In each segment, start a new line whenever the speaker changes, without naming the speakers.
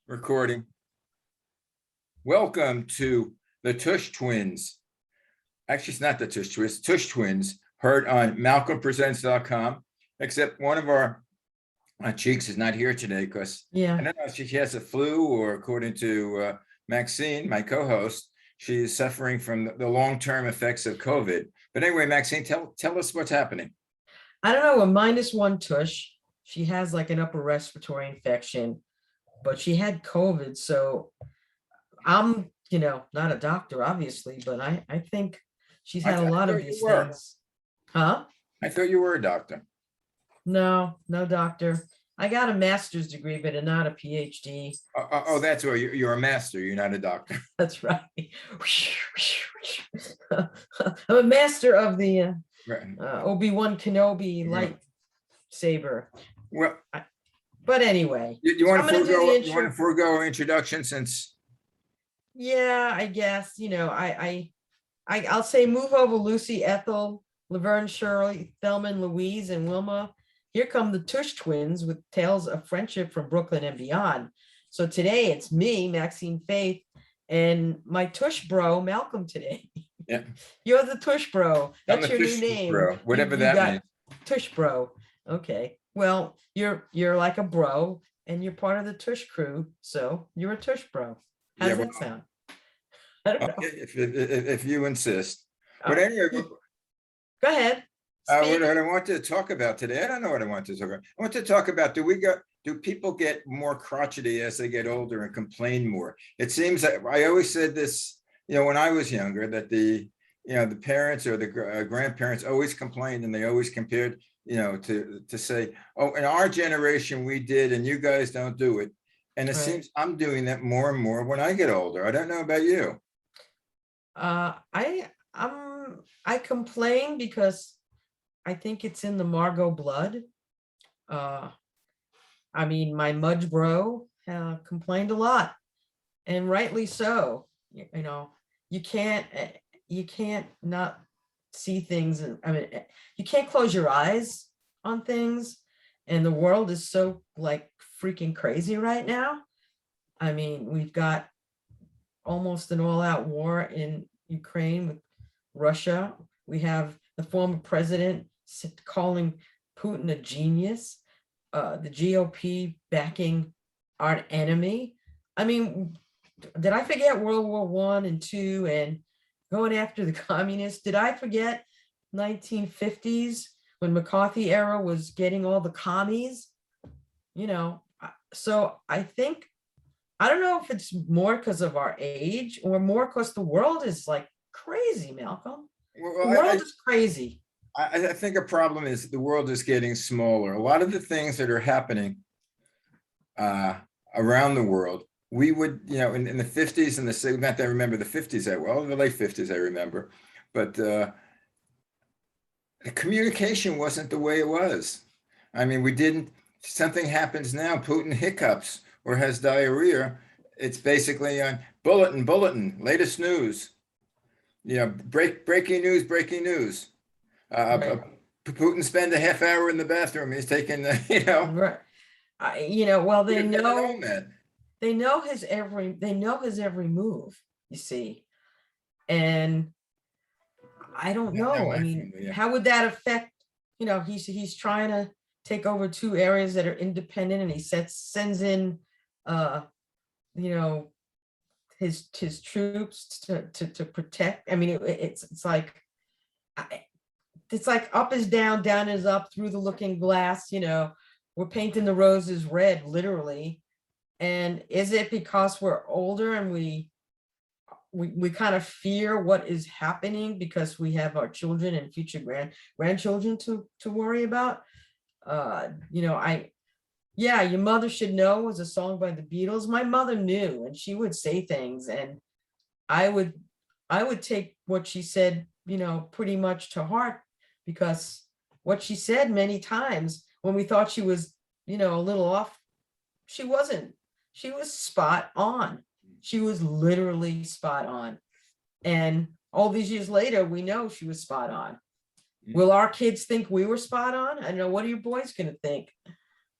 Recording. Welcome to the Tush Twins. Actually, it's not the Tush Twins, Tush Twins, heard on malcolmpresents.com, except one of our Cheeks is not here today because I don't know if she has a flu or according to Maxine, my co-host, she's suffering from the long-term effects of COVID. But anyway, Maxine, tell us what's happening.
I don't know, a -1 Tush. She has like an upper respiratory infection, but she had COVID. So I'm, not a doctor, obviously, but I think she's had a lot of these things. Huh?
I thought you were a doctor.
No doctor. I got a master's degree, but not a PhD.
Oh, that's where you're a master. You're not a doctor.
That's right. I'm a master of the Obi-Wan Kenobi lightsaber.
Well,
but anyway,
you want to forego introduction since?
Yeah, I guess, I'll say move over Lucy, Ethel, Laverne, Shirley, Thelma, Louise, and Wilma. Here come the Tush twins with tales of friendship from Brooklyn and beyond. So today it's me, Maxine Faith, and my Tush bro, Malcolm today.
Yeah.
You're the Tush bro. That's your new name.
Bro, whatever that means.
Tush bro. Okay. Well, you're like a bro and you're part of the Tush crew. So you're a Tush bro. How does that sound? I don't know.
If you insist. But anyway,
go ahead.
What I want to talk about today, I don't know what I want to talk about. I want to talk about, do people get more crotchety as they get older and complain more? It seems that I always said this, when I was younger, that the parents or the grandparents always complained and they always compared, to say, oh, in our generation we did and you guys don't do it. And it seems I'm doing that more and more when I get older. I don't know about you.
I complain because I think it's in the Margot blood. I mean, my Mudge bro complained a lot, and rightly so. You can't not see things, and you can't close your eyes on things, and the world is so like freaking crazy right now. I mean, we've got almost an all-out war in Ukraine with Russia. We have the former president calling Putin a genius, the GOP backing our enemy. I mean, did I forget World War I and II and going after the communists? Did I forget 1950s when McCarthy era was getting all the commies? So I think, I don't know if it's more because of our age or more because the world is like crazy, Malcolm. The world is crazy.
I think a problem is the world is getting smaller. A lot of the things that are happening around the world, we would, in the 50s and the 60s, not that I remember the 50s that well, the late 50s I remember, but the communication wasn't the way it was. I mean, something happens now, Putin hiccups or has diarrhea, it's basically on bulletin, latest news. Breaking news. Putin spent a half hour in the bathroom. He's taking,
Right. Well, they know his every move, you see. And I don't know. I mean, how would that affect, he's trying to take over 2 areas that are independent, and he sends in his troops to protect. I mean, it's like up is down, down is up, through the looking glass. We're painting the roses red, literally. And is it because we're older and we kind of fear what is happening because we have our children and future grandchildren to worry about? Your Mother Should Know was a song by the Beatles. My mother knew, and she would say things, and I would take what she said, pretty much to heart, because what she said many times when we thought she was, a little off, she wasn't. She was spot on. She was literally spot on. And all these years later, we know she was spot on. Will our kids think we were spot on? I don't know. What are your boys going to think?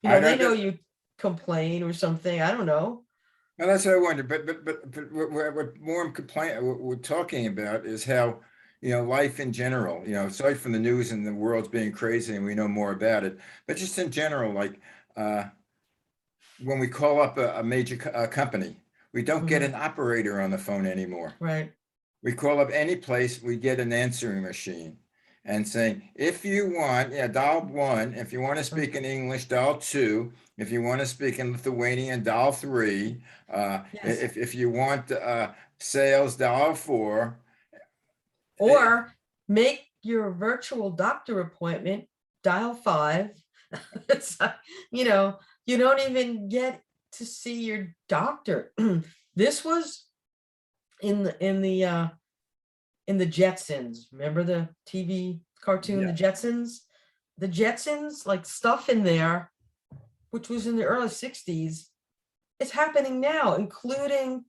They know you complain or something. I don't know.
Well, that's what I wonder, but what more I'm what we're talking about is how, life in general, aside from the news and the world's being crazy and we know more about it, but just in general, like, uh, when we call up a major company, we don't get
Mhm.
an operator on the phone anymore.
Right.
We call up any place, we get an answering machine and saying, if you want, yeah, dial one. If you want to
Mm.
speak in English, dial two. If you want to speak in Lithuanian, dial three.
Yes.
If you want sales, dial four. Eh,
Or make your virtual doctor appointment, dial 5. It's, you know, you don't even get to see your doctor. This was in the Jetsons. Remember the TV cartoon, the
Yeah.
Jetsons? The Jetsons, like stuff in there, which was in the early 60s, it's happening now, including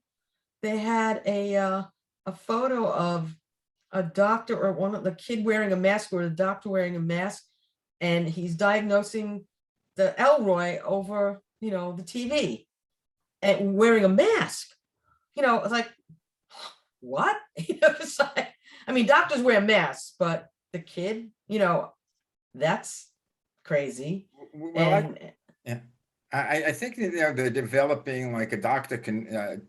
they had a photo of a doctor or one of the kid wearing a mask or the doctor wearing a mask, and he's diagnosing the Elroy over, the TV and wearing a mask. It's like, what? It's like, I mean, doctors wear masks, but the kid, that's crazy.
Well,
And
yeah, I think that, they're developing, like, a doctor can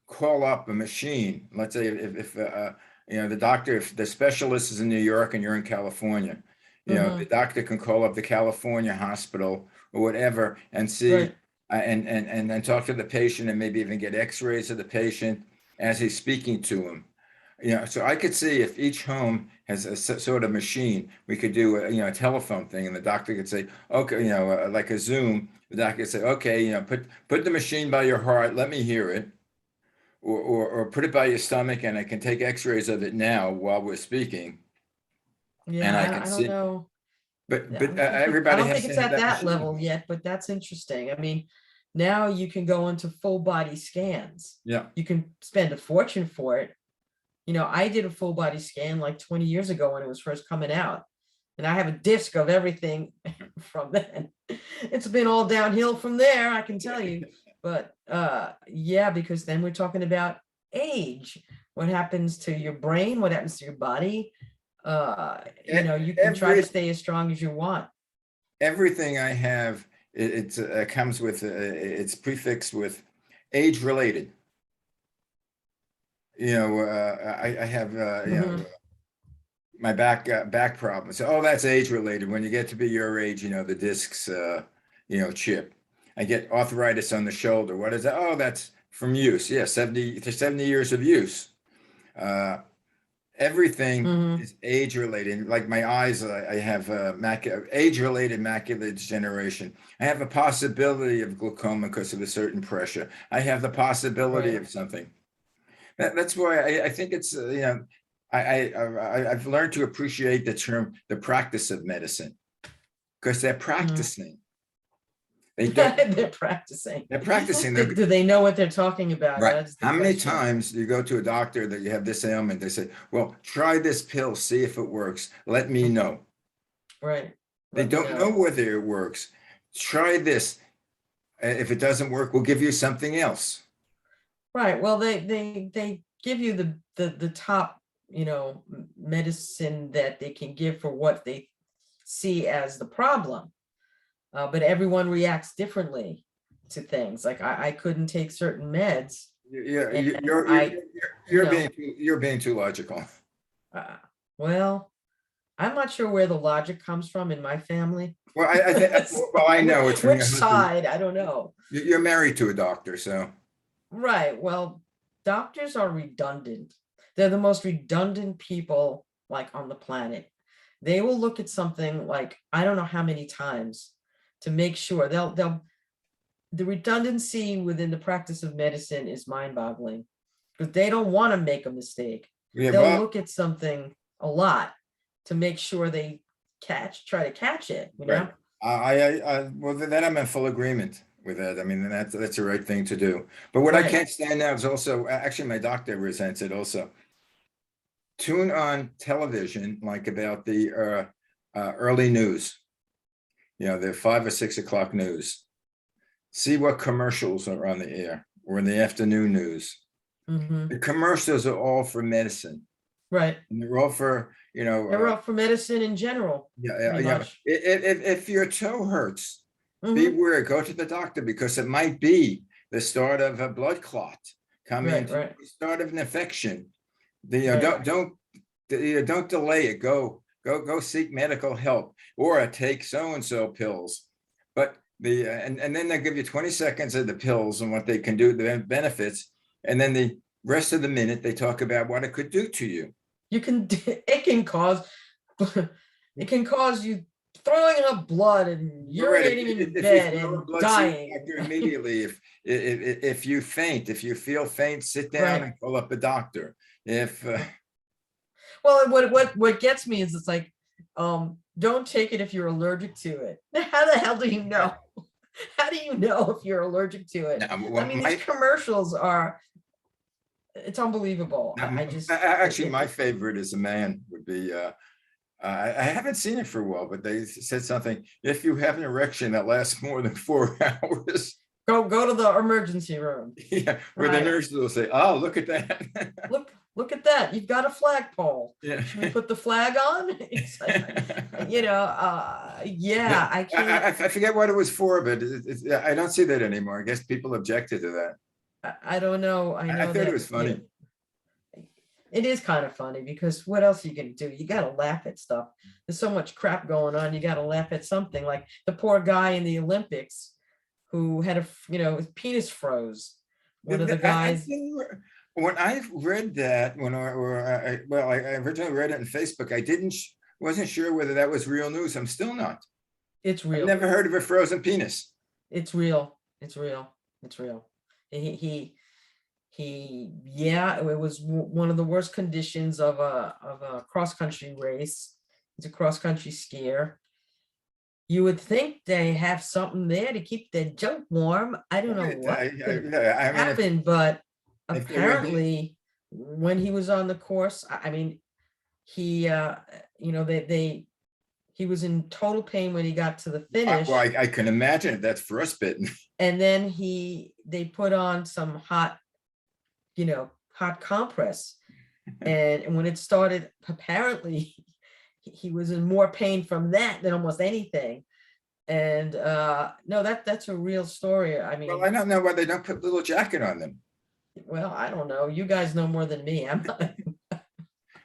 call up a machine. Let's say if the doctor, if the specialist is in New York and you're in California, the
mhm,
doctor can call up the California hospital or whatever and see,
right,
and then talk to the patient and maybe even get X-rays of the patient as he's speaking to him. So I could see if each home has a sort of machine, we could do a telephone thing, and the doctor could say, okay, like a Zoom. The doctor could say, okay, put the machine by your heart, let me hear it, or put it by your stomach, and I can take X-rays of it now while we're speaking, and
yeah,
I
I
can
don't
see.
know. I
But
don't think I
everybody
don't
has
think
to
it's
have
at
that
that level
machine.
yet, but that's interesting. I mean, now you can go into full body scans.
Yeah.
You can spend a fortune for it. I did a full body scan like 20 years ago when it was first coming out, and I have a disc of everything from then. It's been all downhill from there, I can tell you. But yeah, because then we're talking about age. What happens to your brain? What happens to your body? You can try to
Every
stay as strong as you want.
everything I have, it comes with it's prefixed with age related. I have
Mhm.
my back problem. So, oh, that's age related. When you get to be your age, the discs chip. I get arthritis on the shoulder. What is that? Oh, that's from use. Yeah, 70 years of use. Uh, Everything
Mhm.
is age related. Like my eyes, I have age related macular degeneration. I have a possibility of glaucoma because of a certain pressure. I have the possibility
Right.
of something. That's why I think it's I've learned to appreciate the term the practice of medicine, because they're
Mhm.
practicing. They don't.
They're practicing.
They're practicing.
Do they know what they're talking about?
Right.
That's the
How many
question.
times you go to a doctor that you have this ailment? They say, "Well, try this pill, see if it works. Let me
Mhm.
know."
Right.
They
Let me
don't know
know.
whether it works. Try this. If it doesn't work, we'll give you something else.
Right. Well, they give you the top, medicine that they can give for what they see as the problem. But everyone reacts differently to things. Like I couldn't take certain meds,
You're
and
you're you're
I, you know,
you're being too logical.
uh, well, I'm not sure where the logic comes from in my family.
Well, I think, well, I
So,
know it's from
which
your husband.
side? I don't know.
You're married to a doctor, so
Right. Well, doctors are redundant. They're the most redundant people like on the planet. They will look at something like I don't know how many times to make sure they'll the redundancy within the practice of medicine is mind-boggling because they don't want to make a mistake.
yeah.
They'll
Well,
look at something a lot to make sure they try to catch it,
right. Well, then I'm in full agreement with that. I mean, that's the right thing to do. But what I
Right.
can't stand now is also, actually, my doctor resents it also. Tune on television, like, about the early news, the 5 or 6 o'clock news. See what commercials are on the air. or in the afternoon news.
Mhm.
The commercials are all for medicine,
Right.
and they're all for,
They're up for medicine in general,
yeah,
pretty
yeah.
much.
If your toe hurts,
Mhm.
beware, go to the doctor, because it might be the start of a blood clot coming
Right,
into
right,
the start of an infection.
right.
Don't delay it. Go seek medical help, or take so and so pills. But and then they give you 20 seconds of the pills and what they can do, the benefits, and then the rest of the minute they talk about what it could do to you.
You can, it can cause, it can cause you throwing up blood and
You're right.
urinating in
If you
bed
feel a
and
blood, see the
dying.
doctor immediately. If you faint, if you feel faint, sit down
Right.
and call up a doctor. If
Well, what gets me is it's like, don't take it if you're allergic to it. How the hell do you know? How do you know if you're allergic to it?
now,
I mean, these commercials are, it's unbelievable. I just,
actually, my favorite as a man would be. I haven't seen it for a while, but they said something. If you have an erection that lasts more than 4 hours,
go to the emergency room.
yeah, where the
Right.
nurse will say, "Oh, look at that."
Look at that. You've got a flagpole.
Yeah.
Should we put the flag on? It's like, yeah, I can't.
I forget what it was for, but I don't see that anymore. I guess people objected to that.
I don't know. I
I
know
thought it
that,
was funny.
it is kind of funny because what else are you gonna do? You gotta laugh at stuff. There's so much crap going on. You gotta laugh at something, like the poor guy in the Olympics who had his penis froze. One of the guys.
When I read that, I originally read it on Facebook. Wasn't sure whether that was real news. I'm still not.
It's
I've
real.
never heard of a frozen penis.
It's real. It's real. It's real. Yeah, it was one of the worst conditions of a cross country race. It's a cross country skier. You would think they have something there to keep their junk warm. I don't know what could
I mean,
happen, but
if they were here,
apparently when he was on the course, I mean, he he was in total pain when he got to the
well,
finish,
I can imagine if that's frostbitten.
and then they put on some hot compress, and when it started, apparently he was in more pain from that than almost anything. And no, that's a real story. I
Well,
mean,
I don't know why they don't put a little jacket on them.
well, I don't know, you guys know more than me. I'm not,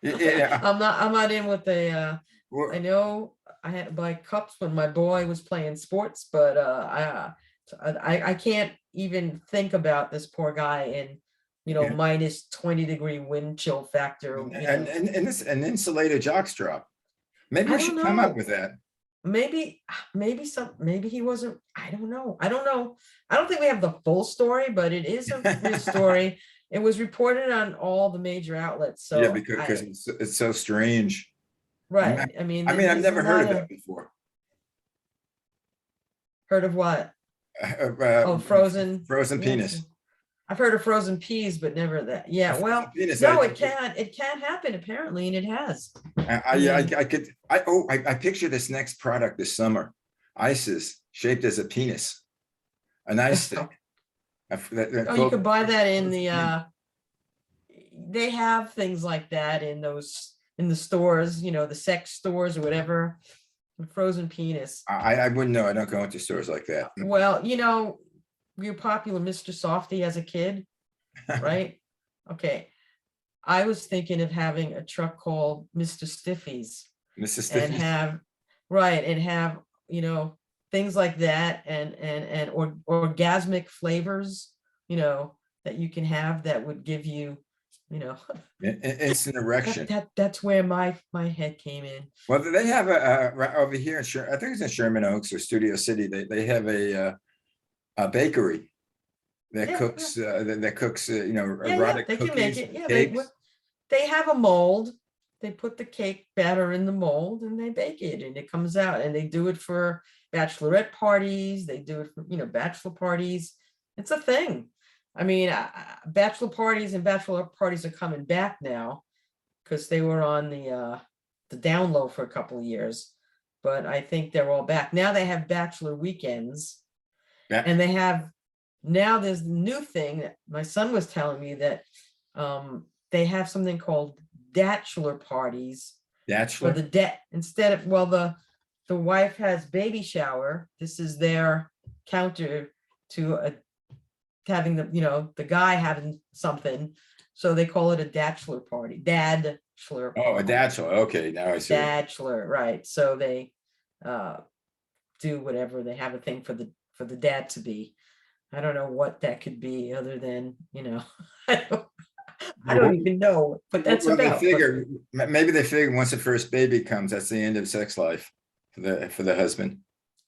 Yeah.
I'm not in with the
Well,
I know I had to buy cups when my boy was playing sports, but I can't even think about this poor guy in
yeah.
minus 20-degree wind chill factor.
And this an insulated jockstrap. Maybe
I
we
don't
should come up
know.
with that.
Maybe he wasn't. I don't know. I don't think we have the full story, but it is a real story. It was reported on all the major outlets.
Yeah,
So
because it's so strange.
right. I mean,
I've
there's a
never heard
lot
of
of
that before.
heard of what? Oh,
Frozen
frozen. Yes.
penis.
I've heard of frozen peas, but never that.
A
Yeah,
frozen
well,
penis.
no, it can happen apparently, and it has.
I picture this next product this summer. Ices shaped as a penis, an ice stick.
Oh, you could buy that in the they have things like that in the stores, the sex stores or whatever. Frozen penis.
I wouldn't know. I don't go into stores like that.
Well, you're popular Mr. Softy as a kid, right? Okay. I was thinking of having a truck called Mr. Stiffies
Mrs.
and
Stiffy.
have things like that, and orgasmic flavors, that you can have that would give you,
Instant erection.
that's where my head came in.
Well, they have right over here in I think it's in Sherman Oaks or Studio City. They have a bakery that
Yeah,
cooks
yeah,
erotic
they can make
cookies,
it. Yeah,
cakes.
they have a mold. They put the cake batter in the mold and they bake it, and it comes out, and they do it for bachelorette parties. They do it for, bachelor parties. It's a thing. I mean, bachelor parties and bachelorette parties are coming back now because they were on the down low for a couple of years, but I think they're all back now. They have bachelor weekends,
Yeah.
and they have now there's the new thing that my son was telling me that they have something called bachelor parties for
Bachelor?
the debt instead of, well, the wife has baby shower. This is their counter to having the guy having something. So they call it a bachelor party, dadchler
Oh, a
party,
bachelor. Okay, now I see.
bachelor, right? So they do whatever, they have a thing for the dad to be. I don't know what that could be other than, I don't even know what that's
Well, they
about, but
figure, maybe they figure once the first baby comes, that's the end of sex life for the husband.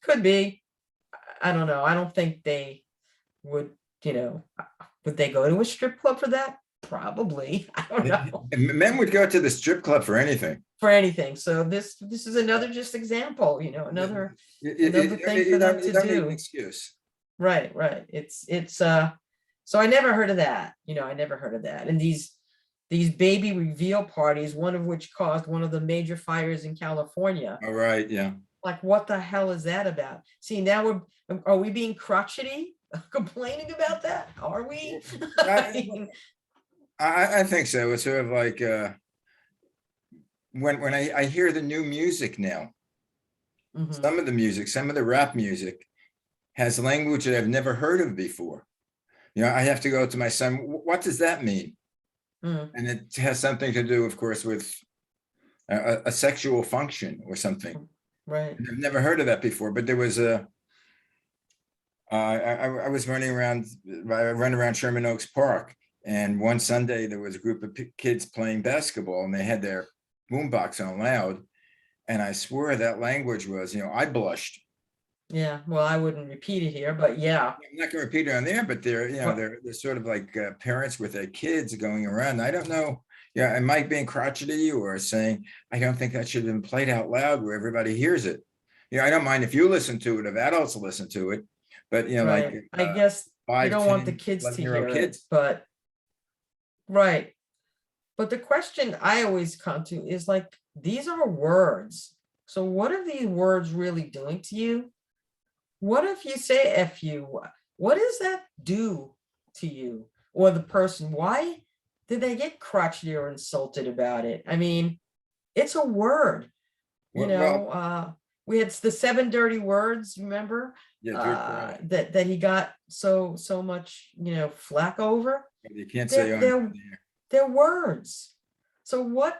could be. I don't know. I don't think they would, would they go to a strip club for that? Probably. I don't know.
Men would go to the strip club for anything.
For anything. So this is another just example, another thing for them
You
to
don't need an
do.
excuse.
Right, right. It's so I never heard of that. I never heard of that. And these baby reveal parties, one of which caused one of the major fires in California.
All right, yeah.
Like, what the hell is that about? See, now are we being crotchety, complaining about that? Are we?
I think so. It's sort of like when I hear the new music now,
Mhm.
some of the music, some of the rap music has language that I've never heard of before. I have to go to my son, what does that mean?
Mm,
And it has something to do, of course, with a sexual function or something.
right.
And I've never heard of that before, but there was I was running around, I run around Sherman Oaks Park, and one Sunday there was a group of kids playing basketball, and they had their boombox on loud, and I swear that language was, I blushed.
Yeah. Well, I wouldn't repeat it here, but yeah.
I'm not going to repeat it on there, but they're sort of like parents with their kids going around. I don't know. Yeah, am I being crotchety or saying I don't think that should have been played out loud where everybody hears it? I don't mind if you listen to it, if adults listen to it, but like
Right. I guess you
5,
don't want the
10,
kids to
11-year-old
hear it,
kids.
but right. But the question I always come to is like, these are words. So what are these words really doing to you? What if you say F you? What does that do to you or the person? Why did they get crotchety or insulted about it? I mean, it's a word,
Well,
we had the 7 dirty words, remember?
yeah, dear God,
That he got so much, flack over.
you can't say
They're
on
they're they're words. So what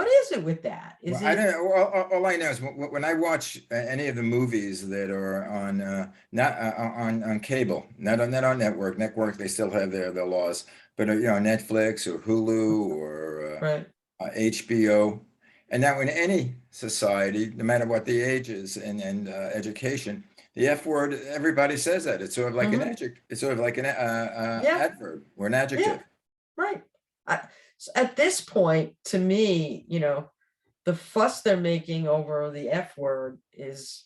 is it with that? Is
Well, I
it
don't know. All I know is when I watch any of the movies that are on not on cable, not on network. Network, they still have their laws, but Netflix or Hulu or
right?
HBO. And now in any society, no matter what the age is and education, the F word, everybody says that. It's sort of like an
Mhm.
adjective. It's sort of like an
Yeah,
adverb or an
yeah,
adjective.
right. At this point, to me, the fuss they're making over the F word is,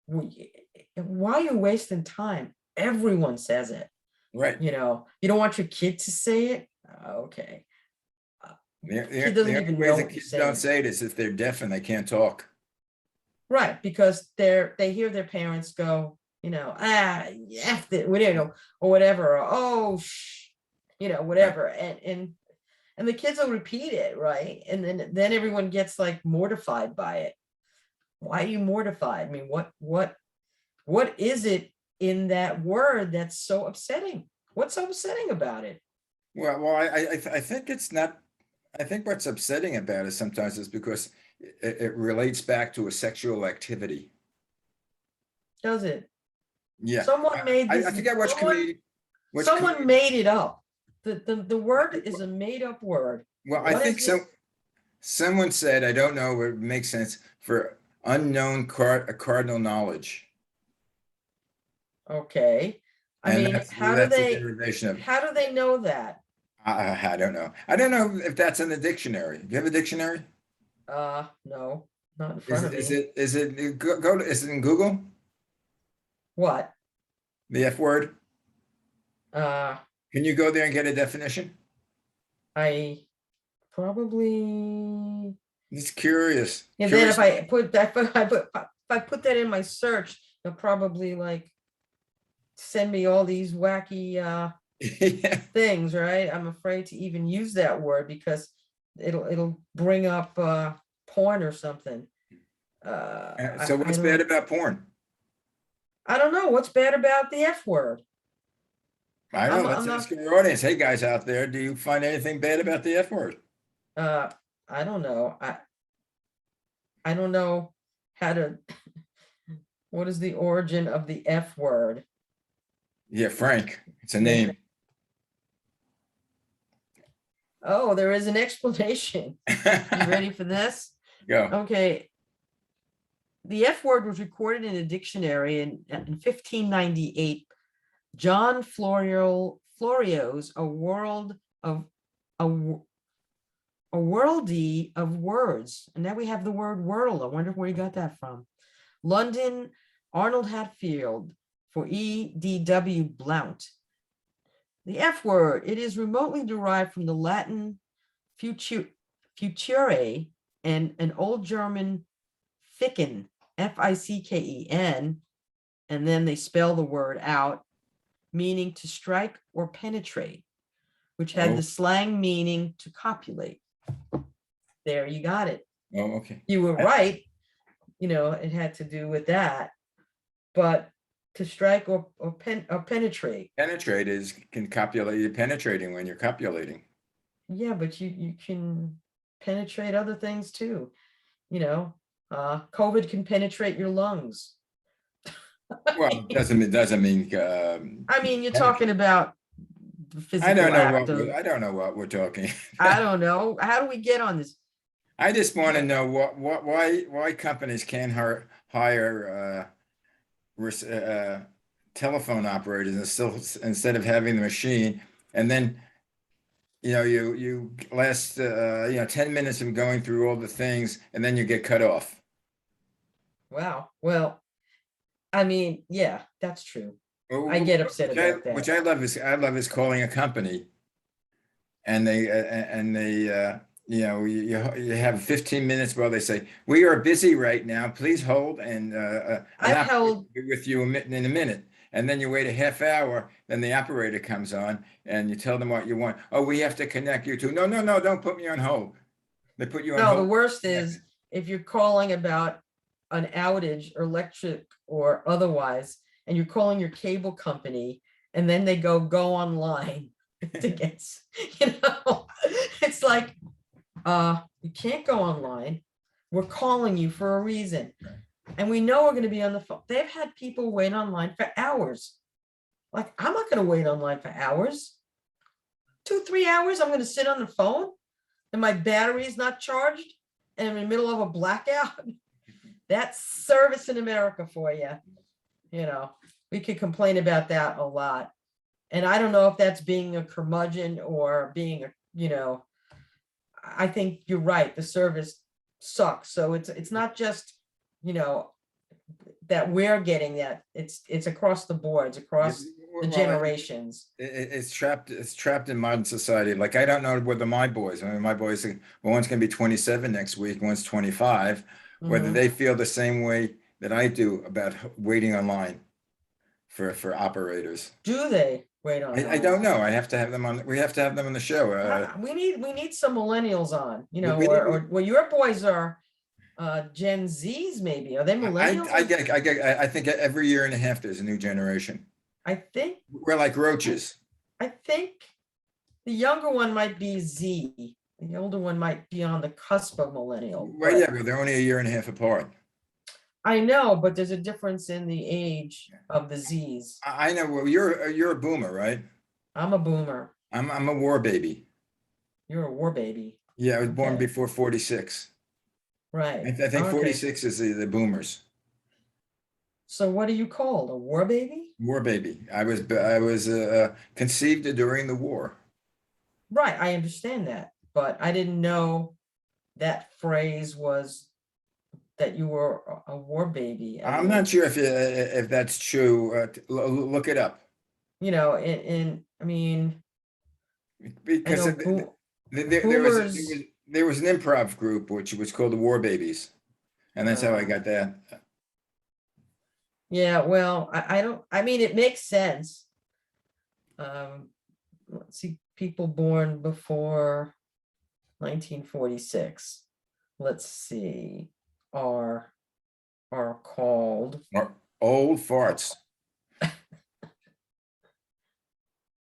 why are you wasting time? Everyone says it.
Right.
You don't want your kid to say it. Okay. Kid doesn't
The only
even
way
know
the
what you're
kids don't
saying.
say it is if they're deaf and they can't talk.
Right, because they hear their parents go, F it, whatever, or whatever, or, oh,
Right.
whatever, and the kids will repeat it, right? And then everyone gets like mortified by it. Why are you mortified? I mean, what is it in that word that's so upsetting? What's so upsetting about it?
I think it's not. I think what's upsetting about it sometimes is because it relates back to a sexual activity.
Does it?
Yeah,
Someone made
I
this,
forget which
someone
comedian.
made it up. The word is a made up word.
Well, I
What
think
is it?
someone said, I don't know, it makes sense for unknown cardinal knowledge,
Okay. I
and
mean,
that's a derivation of.
how do they know that?
I don't know. I don't know if that's in the dictionary. Do you have a dictionary?
No, not in
Is
front
it
of
is
me.
it is it go to is it in Google?
What?
The F word?
Uh,
Can you go there and get a definition?
I probably,
Just curious.
and then if
Curious.
I put that, if I put that in my search, they'll probably like send me all these wacky
Yeah.
things, right? I'm afraid to even use that word because it'll bring up porn or something.
So
I
what's bad
don't
about porn?
know what's bad about the F word.
I don't know.
I'm
Let's
not
ask our audience. Hey, guys out there, do you find anything bad about the F word?
uh I don't know. I don't know how to what is the origin of the F word?
Yeah, Frank. It's a
Yeah.
name.
Oh, there is an explanation. You ready for this?
Go.
Okay. The F word was recorded in a dictionary in 1598. John Florio's A World of a, a Worldy of Words. And now we have the word world. I wonder where he got that from. London, Arnold Hatfield for E.D.W. Blount. The F word, it is remotely derived from the Latin future and an old German ficken, Ficken, and then they spell the word out, meaning to strike or penetrate, which had
Oh,
the slang meaning to copulate. There, you got it.
oh, okay.
You were right. It had to do with that. But to strike or penetrate.
Penetrate can copulate. You're penetrating when you're copulating.
Yeah, but you can penetrate other things too. COVID can penetrate your lungs.
Well, it doesn't mean
I mean, you're talking
penetrate.
about the physical act of,
I don't know what we're talking.
I don't know. How do we get on this?
I just want to know why companies can't hire telephone operators and still instead of having the machine, and then you last 10 minutes of going through all the things, and then you get cut off.
Wow. Well, I mean, yeah, that's true. I
Wh-
get upset
Which I
about
which
that.
I love is calling a company and they you have 15 minutes while they say we are busy right now, please hold, and an
I've
operator
held,
will be with you in a minute, and then you wait a half hour, then the operator comes on and you tell them what you want. Oh, we have to connect you to. No, no, no, don't put me on hold. They put you on
no, the
hold.
worst is if you're calling about an outage, or electric or otherwise, and you're calling your cable company, and then they go online to get, it's like, you can't go online. We're calling you for a reason. And we know we're going to be on the phone. They've had people wait online for hours. Like, I'm not going to wait online for hours. 2, 3 hours, I'm going to sit on the phone and my battery is not charged and I'm in the middle of a blackout. That's service in America for you. We could complain about that a lot. And I don't know if that's being a curmudgeon or being I think you're right. The service sucks. So it's not just, you know, that we're getting that. It's across the boards, across the
Well,
generations.
it's trapped in modern society. Like, I don't know whether my boys, I mean, my boys, well, one's going to be 27 next week, one's 25, whether
Mhm.
they feel the same way that I do about waiting online for operators.
Do they wait
I
online?
don't know. We have to have them on the show.
We need some millennials on,
We
or well, your boys are Gen Zs, maybe. Are they millennials?
I think every year and a half there's a new generation.
I think
We're like roaches.
I think the younger one might be Z. The older one might be on the cusp of millennial,
Well,
but
yeah, but they're only a year and a half apart.
I know, but there's a difference in the age of the Zs.
I know. Well, you're a boomer, right?
I'm a boomer.
I'm a war baby.
You're a war baby.
Yeah, I was born
Okay.
before 46.
Right.
I think
Okay.
46 is the boomers.
So what are you called? A war baby?
War baby. I was conceived during the war.
Right. I understand that, but I didn't know that phrase was that you were a war baby. I
I'm not
mean,
sure if that's true. Look it up
I mean, I
because
know
there was an improv group which was called the War Babies, and that's how I
uh,
got that.
Yeah, well, I don't, I mean, it makes sense. Let's see, people born before 1946. Let's see, are are called
Or old farts.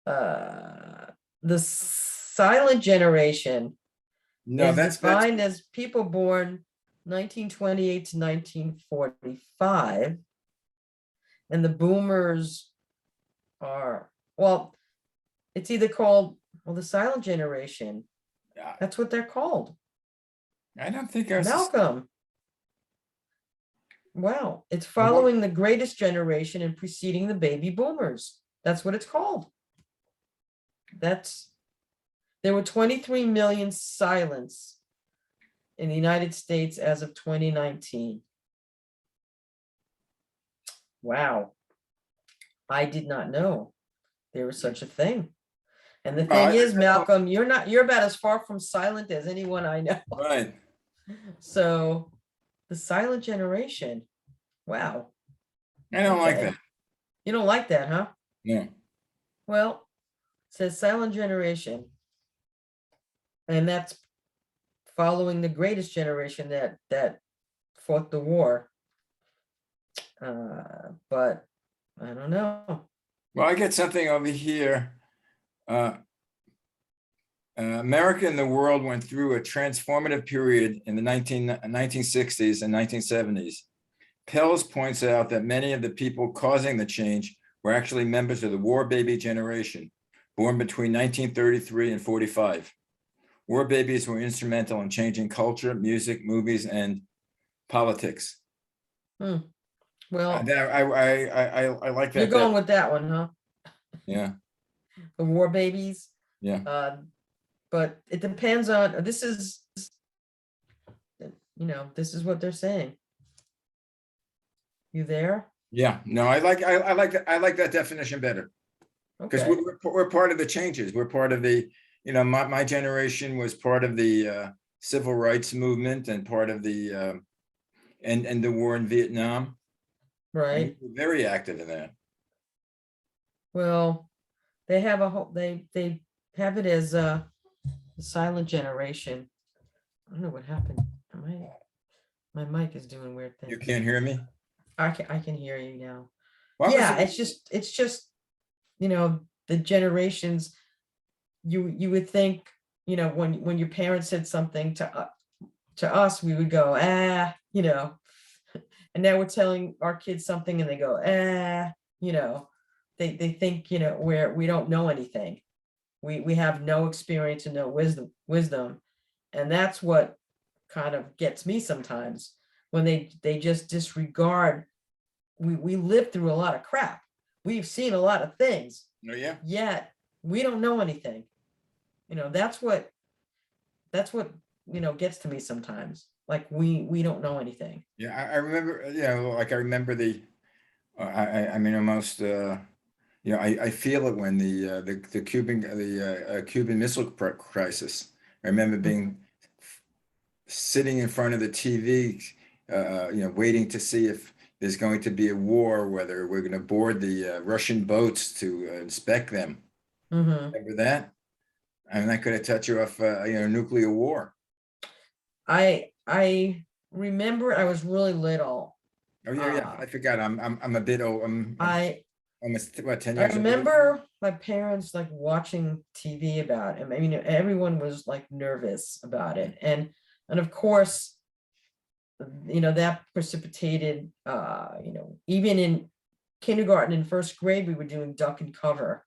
uh the silent generation
No,
is
that's
defined as people born 1928 to 1945, and the boomers are, well, it's either called, well, the silent generation, that's what they're called.
I don't think I was.
Malcolm. Wow, it's
What?
following the greatest generation and preceding the baby boomers. That's what it's called. That's, there were 23 million silents in the United States as of 2019. Wow, I did not know there was such a thing. And the
Well,
thing is,
I don't-
Malcolm, you're about as far from silent as anyone I know.
right.
So the silent generation, wow,
I don't like
okay.
that.
You don't like that, huh?
No.
Well, it says silent generation, and that's following the greatest generation that fought the war. But I don't know.
Well, I get something over here. Uh, America and the world went through a transformative period in the 1960s and 1970s. Pels points out that many of the people causing the change were actually members of the war baby generation, born between 1933 and 45. War babies were instrumental in changing culture, music, movies, and politics.
Well,
I like
you're
that.
going with that one, huh?
Yeah,
The war babies.
yeah,
But it depends on, this is, this is what they're saying. You there?
yeah. No, I like that definition better. Because
Okay.
we're part of the changes. We're part of the, my generation was part of the civil rights movement and part of the and the war in Vietnam. And we
Right.
were very active in that.
Well, they have a whole, they have it as the silent generation. I don't know what happened. My mic is doing weird
You
things.
can't hear me?
I can hear you now.
What was
Yeah,
it?
it's just the generations, you would think, when your parents said something to us, we would go, and now we're telling our kids something and they go, they think, we don't know anything. We have no experience and no wisdom. And that's what kind of gets me sometimes, when they just disregard. We live through a lot of crap. We've seen a lot of things,
Oh, yeah.
yet we don't know anything. That's what gets to me sometimes. Like we don't know anything.
Yeah, I remember, like I remember I mean, almost, I feel it when the Cuban Missile Crisis. I remember being sitting in front of the TV, waiting to see if there's going to be a war, whether we're going to board the Russian boats to inspect them.
Mhm.
Remember that? And that could have touched you off, nuclear war.
I remember I was really little.
Oh, yeah. I forgot. I'm a bit old. I'm
I
almost, what, 10
I
years old?
remember my parents like watching TV about it. I mean, everyone was like nervous about it. And of course, that precipitated, even in kindergarten and first grade, we were doing duck and cover.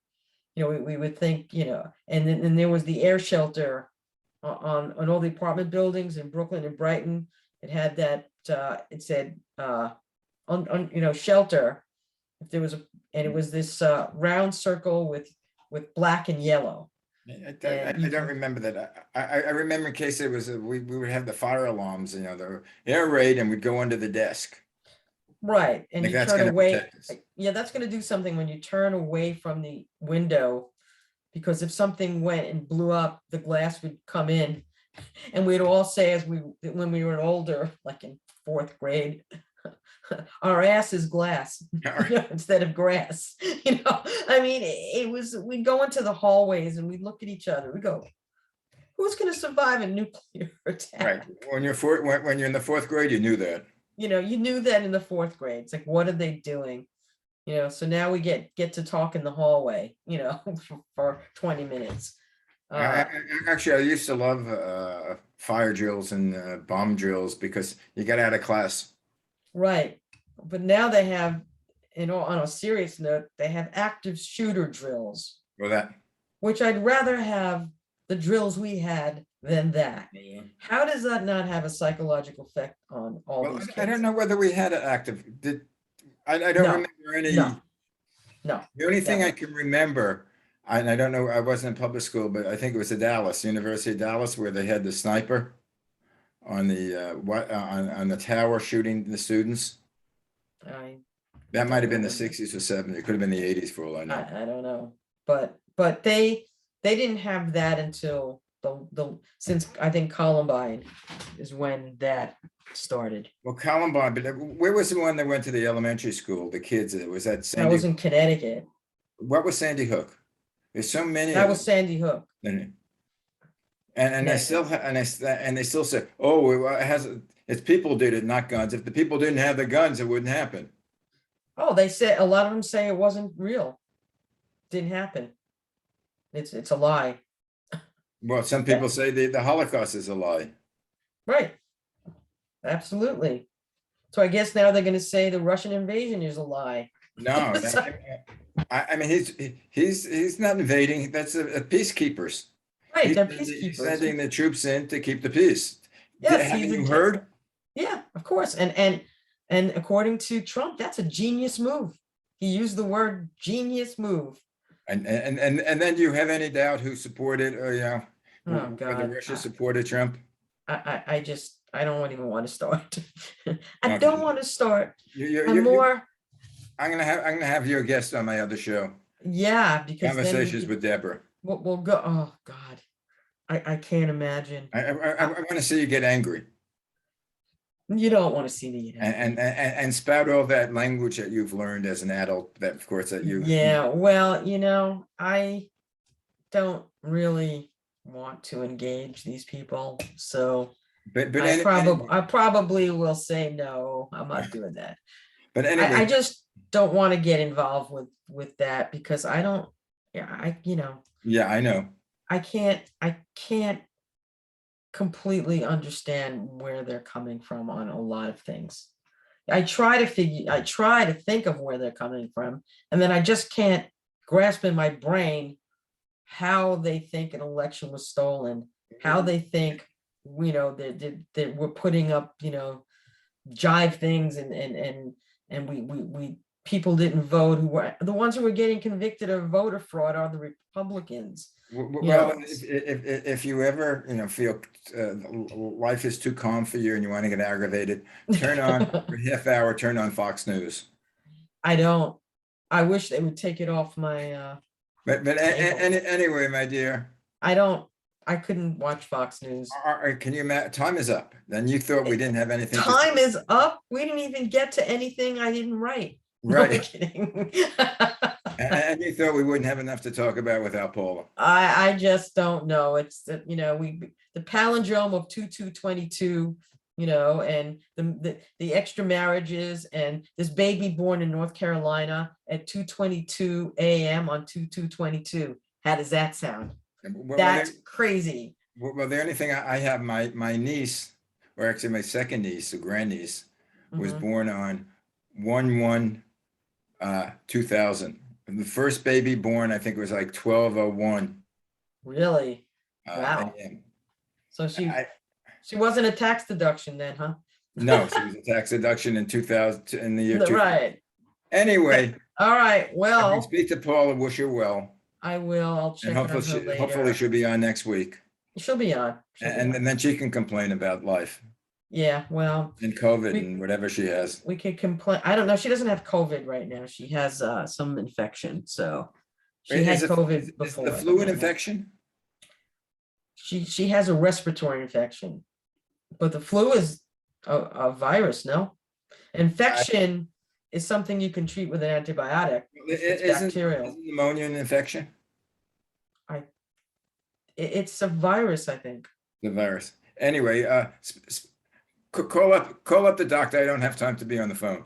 We would think, and then there was the air shelter on all the apartment buildings in Brooklyn and Brighton. It had that, it said, shelter. If there was and it was this round circle with black and yellow.
I
And you
don't
can,
remember that. I remember in case it was, we would have the fire alarms, the air raid, and we'd go under the desk.
right, and
Like
you
that's
turn
going to
away.
protect us.
Yeah, that's going to do something when you turn away from the window, because if something went and blew up, the glass would come in, and we'd all say, when we were older, like in fourth grade, our ass is glass
All right.
instead of grass. I mean, it was, we'd go into the hallways and we'd look at each other. We go, who's going to survive a nuclear
Right.
attack?
When you're in the fourth grade, you knew that.
You knew that in the fourth grade. It's like, what are they doing? So now we get to talk in the hallway, for 20 minutes.
Actually, I used to love fire drills and bomb drills because you got out of class.
Right. But now they have, on a serious note, they have active shooter drills,
Well, that.
which I'd rather have the drills we had than that. How does that not have a psychological effect on all
Well,
these
I don't
kids?
know whether we had an active. I don't
No,
remember any.
no,
The only thing I
never.
can remember, and I don't know, I wasn't in public school, but I think it was at Dallas, University of Dallas, where they had the sniper on the on the tower shooting the students.
I
That might have been the
remember.
60s or 70s. It could have been the 80s for all I know.
I don't know, but they didn't have that until since I think Columbine is when that started.
Well, Columbine, but where was the one that went to the elementary school? The kids, was that
That
Sandy?
was in Connecticut.
What was Sandy Hook? There's so many
That
of
was Sandy Hook.
them. And they still
Connecticut.
and they still say, oh, it has, it's people did it, not guns. If the people didn't have the guns, it wouldn't happen.
Oh, they said, a lot of them say it wasn't real. Didn't happen. It's a lie.
Well, some people say the Holocaust is a lie.
Right. Absolutely. So I guess now they're going to say the Russian invasion is a lie.
No, I mean he's not invading. That's a peacekeepers.
Right, they're
He's
peacekeepers.
sending the troops in to keep the peace.
Yes,
Haven't
he's
you heard?
Yeah, of course. And according to Trump, that's a genius move. He used the word genius move.
And then do you have any doubt who supported or
Oh
whether
God.
Russia supported Trump?
I don't even want to start. I
Okay.
don't want to start.
I'm
More.
I'm gonna have your guest on my other show.
Yeah, because
Conversations with Deborah.
we'll go. Oh God. I can't imagine.
I want to see you get angry
You don't want to see me.
and spout all that language that you've learned as an adult. That of course that you.
Yeah, well, I don't really want to engage these people, so
But
I probably will say no. I'm not doing that.
But
I
anyway,
just don't want to get involved with that because I don't. Yeah,
yeah, I know.
I can't completely understand where they're coming from on a lot of things. I try to think of where they're coming from, and then I just can't grasp in my brain how they think an election was stolen, how they think, that we're putting up, jive things and we people didn't vote, who were the ones who were getting convicted of voter fraud are the Republicans.
Well, if you ever feel life is too calm for you and you want to get aggravated, turn on for a half hour. Turn on Fox News.
I don't. I wish they would take it off my.
But anyway, my dear.
I couldn't watch Fox News.
Can you imagine? Time is up. Then you thought we didn't have anything.
Time is up. We didn't even get to anything I didn't write.
Right.
No, I'm kidding.
And you thought we wouldn't have enough to talk about without Paula.
I just don't know. It's that, the palindrome of 2222, and the extra marriages and this baby born in North Carolina at 2:22 a.m. on 2222. How does that sound? That's crazy.
Well, the only thing I have, my niece, or actually my second niece, a grandniece, was born on 1/1/2000. And the first baby born, I think, was like 12:01.
Really? Wow.
AM.
So she wasn't a tax deduction then, huh?
No, she was a tax deduction in 2000, in the year 2000.
Right.
Anyway.
All right. Well,
speak to Paula. Wish her well.
I will. I'll check
And
on her later.
hopefully she'll be on next week.
She'll be on.
And then she can complain about life.
Yeah, well.
And COVID and whatever she has.
We could complain. I don't know. She doesn't have COVID right now. She has some infection. So she had COVID before.
Is the flu an infection?
She has a respiratory infection, but the flu is a virus, no? Infection is something you can treat with an antibiotic. If it's bacterial.
Isn't pneumonia an infection?
It's a virus, I think.
The virus. Anyway, call up the doctor. I don't have time to be on the phone.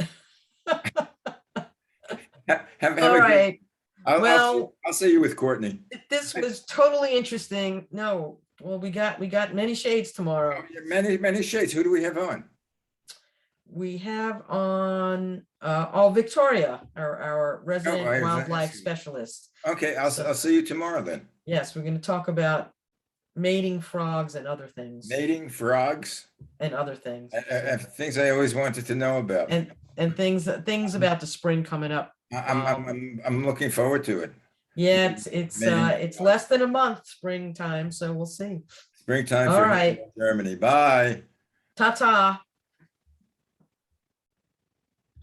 Have
All
a
right.
I'll see you with Courtney.
This was totally interesting. No, well, we got many shades tomorrow.
Many shades. Who do we have on?
We have on Victoria, our resident
I was
wildlife
asking.
specialist.
Okay, I'll see you tomorrow then.
Yes, we're going to talk about mating frogs and other things.
Mating frogs
and other things.
things I always wanted to know about.
And things about the spring coming up.
I'm looking forward to it.
Yeah, it's less than a month springtime, so we'll see.
Springtime
All
for
right.
Germany. Bye.
Ta-ta.